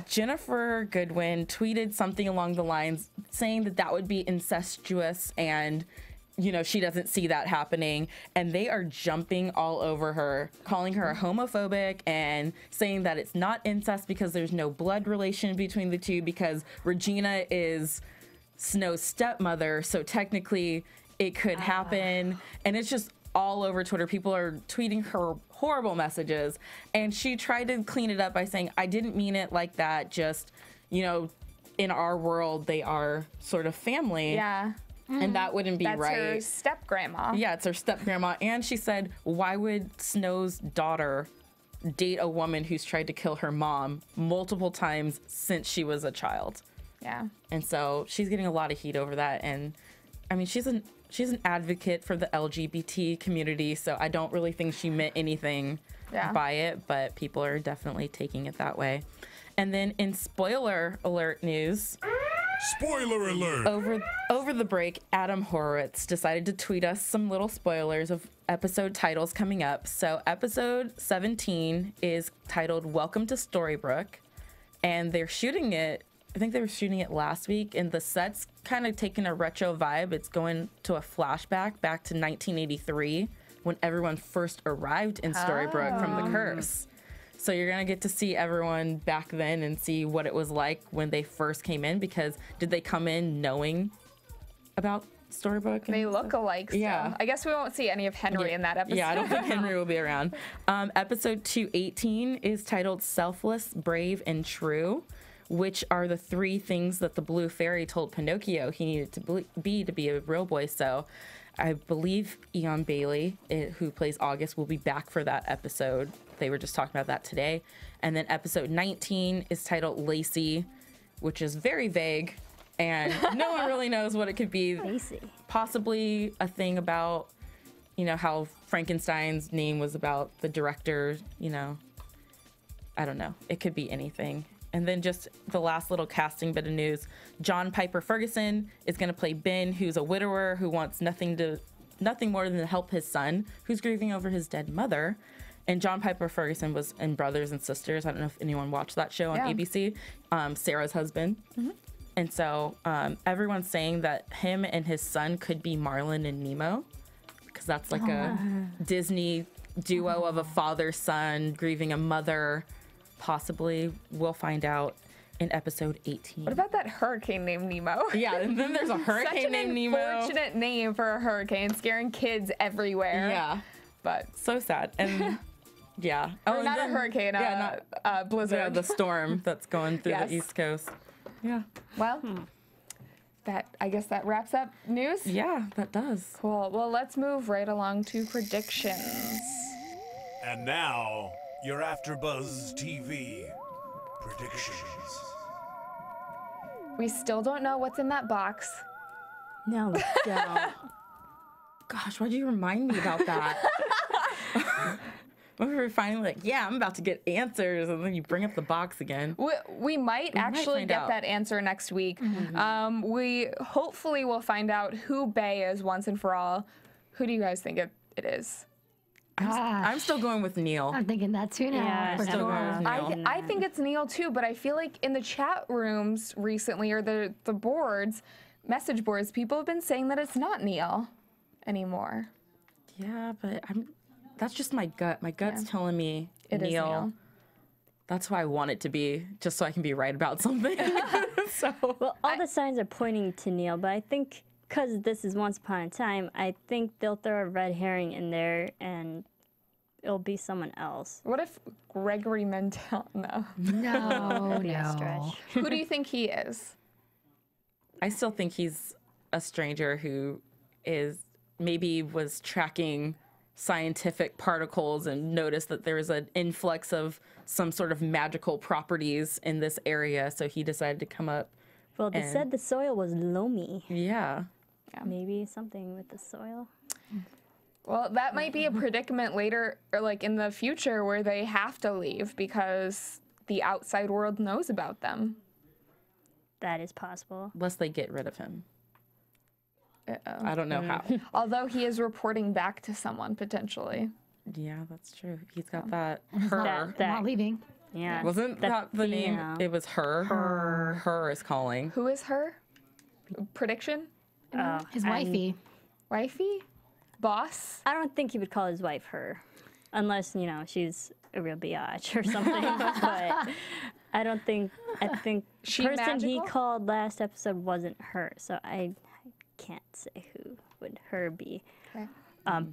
Jennifer Goodwin tweeted something along the lines saying that that would be incestuous and, you know, she doesn't see that happening. And they are jumping all over her, calling her homophobic and saying that it's not incest because there's no blood relation between the two, because Regina is Snow's stepmother. So technically it could happen. And it's just all over Twitter. People are tweeting her horrible messages, and she tried to clean it up by saying, I didn't mean it like that, just, you know, in our world they are sort of family. Yeah. And that wouldn't be right. That's her step-grandma. Yeah, it's her step-grandma. And she said, why would Snow's daughter date a woman who's tried to kill her mom multiple times since she was a child? Yeah. And so she's getting a lot of heat over that. And I mean, she's an advocate for the LGBT community, so I don't really think she meant anything by it, but people are definitely taking it that way. And then in spoiler alert news, Spoiler alert! Over the break, Adam Horowitz decided to tweet us some little spoilers of episode titles coming up. So episode 17 is titled Welcome to Storybrooke, and they're shooting it, I think they were shooting it last week, and the set's kind of taking a retro vibe. It's going to a flashback back to 1983 when everyone first arrived in Storybrooke from the curse. So you're going to get to see everyone back then and see what it was like when they first came in, because did they come in knowing about Storybrooke? They look alike. Yeah. I guess we won't see any of Henry in that episode. Yeah, I don't think Henry will be around. Episode 218 is titled Selfless, Brave, and True, which are the three things that the blue fairy told Pinocchio he needed to be a real boy. So I believe Ian Bailey, who plays August, will be back for that episode. They were just talking about that today. And then episode 19 is titled Lacey, which is very vague, and no one really knows what it could be. Lacey. Possibly a thing about, you know, how Frankenstein's name was about the director, you know. I don't know. It could be anything. And then just the last little casting bit of news, John Piper Ferguson is going to play Ben, who's a widower who wants nothing more than to help his son, who's grieving over his dead mother. And John Piper Ferguson was in Brothers and Sisters. I don't know if anyone watched that show on ABC. Sarah's husband. Mm-hmm. And so everyone's saying that him and his son could be Marlin and Nemo, because that's like a Disney duo of a father-son grieving a mother. Possibly. We'll find out in episode 18. What about that hurricane named Nemo? Yeah, and then there's a hurricane named Nemo. Such an unfortunate name for a hurricane, scaring kids everywhere. Yeah. But so sad. And yeah. Or not a hurricane, blizzard. Yeah, the storm that's going through the East Coast. Yeah. Well, I guess that wraps up news? Yeah, that does. Cool. Well, let's move right along to predictions. And now, your AfterBuzz TV predictions. We still don't know what's in that box. No, we don't. Gosh, why'd you remind me about that? We were finally like, yeah, I'm about to get answers, and then you bring up the box again. We might actually get that answer next week. Mm-hmm. We hopefully will find out who Bae is once and for all. Who do you guys think it is? I'm still going with Neil. I'm thinking that too now. Yeah, for still sure. going with Neil. I think it's Neil too, but I feel like in the chat rooms recently, or the boards, message boards, people have been saying that it's not Neil anymore. Yeah, but that's just my gut. My gut's telling me it is Neil. That's who I want it to be, just so I can be right about something. Well, all the signs are pointing to Neil, but I think because this is Once Upon a Time, I think they'll throw a red herring in there and it'll be someone else. What if Gregory Mendel? No. No, Be a no. stretch. Who do you think he is? I still think he's a stranger who maybe was tracking scientific particles and noticed that there was an influx of some sort of magical properties in this area, so he decided to come up. Well, they said the soil was loamy. Yeah. Maybe something with the soil. Well, that might be a predicament later, or like in the future, where they have to leave because the outside world knows about them. That is possible. Unless they get rid of him. I don't know how. Although he is reporting back to someone potentially. Yeah, that's true. He's got that He's her. not leaving. Yeah. Wasn't that the name? female. It was her. Her is calling. Who is her? Prediction? His wifey. Wifey? Boss? I don't think he would call his wife her, unless, you know, she's a real biatch or something. But I don't think, I think the She person he magical? called last episode wasn't her, so I can't say who would her be. Okay.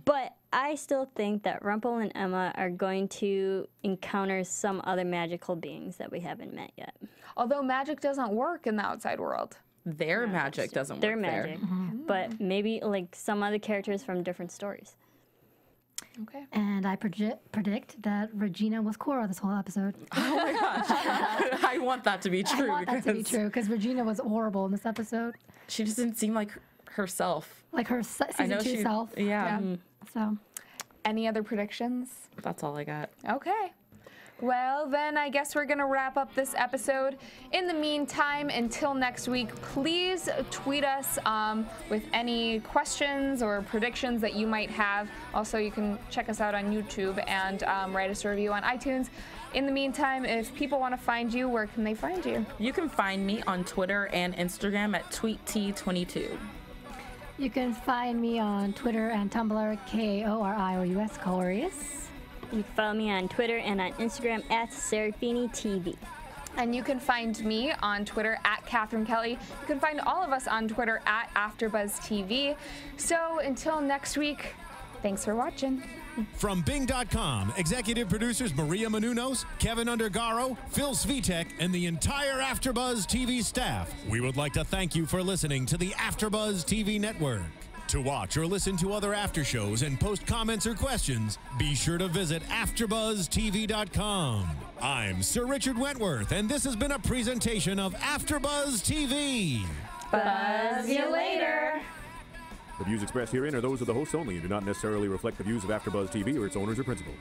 But I still think that Rumple and Emma are going to encounter some other magical beings that we haven't met yet. Although magic doesn't work in the outside world. Their magic doesn't Their work magic, there. but maybe like some other characters from different stories. Okay. And I predict that Regina was Cora this whole episode. I want that to be true. I want that to be true because Regina was horrible in this episode. She just didn't seem like herself. Like her season 2 self. Yeah. So Any other predictions? That's all I got. Okay. Well, then I guess we're going to wrap up this episode. In the meantime, until next week, please tweet us with any questions or predictions that you might have. Also, you can check us out on YouTube and write us a review on iTunes. In the meantime, if people want to find you, where can they find you? You can find me on Twitter and Instagram at TweetT22. you can find me on Twitter and Tumblr, KORIOUS, Corious. You can follow me on Twitter and on Instagram at Serafini TV. And you can find me on Twitter at Cathy Kelley. You can find all of us on Twitter at AFTERBUZZ TV. So until next week, thanks for watching. From Bing.com, executive producers Maria Menounos, Kevin Undergaro, Phil Svitek, and the entire AfterBuzz TV staff, we would like to thank you for listening to the AfterBuzz TV network. To watch or listen to other after shows and post comments or questions, be sure to visit AfterBuzzTV.com. I'm Sir Richard Wentworth, and this has been a presentation of AfterBuzz TV. Buzz you later. The views expressed herein are those of the hosts only and do not necessarily reflect the views of AfterBuzz TV or its owners or principals.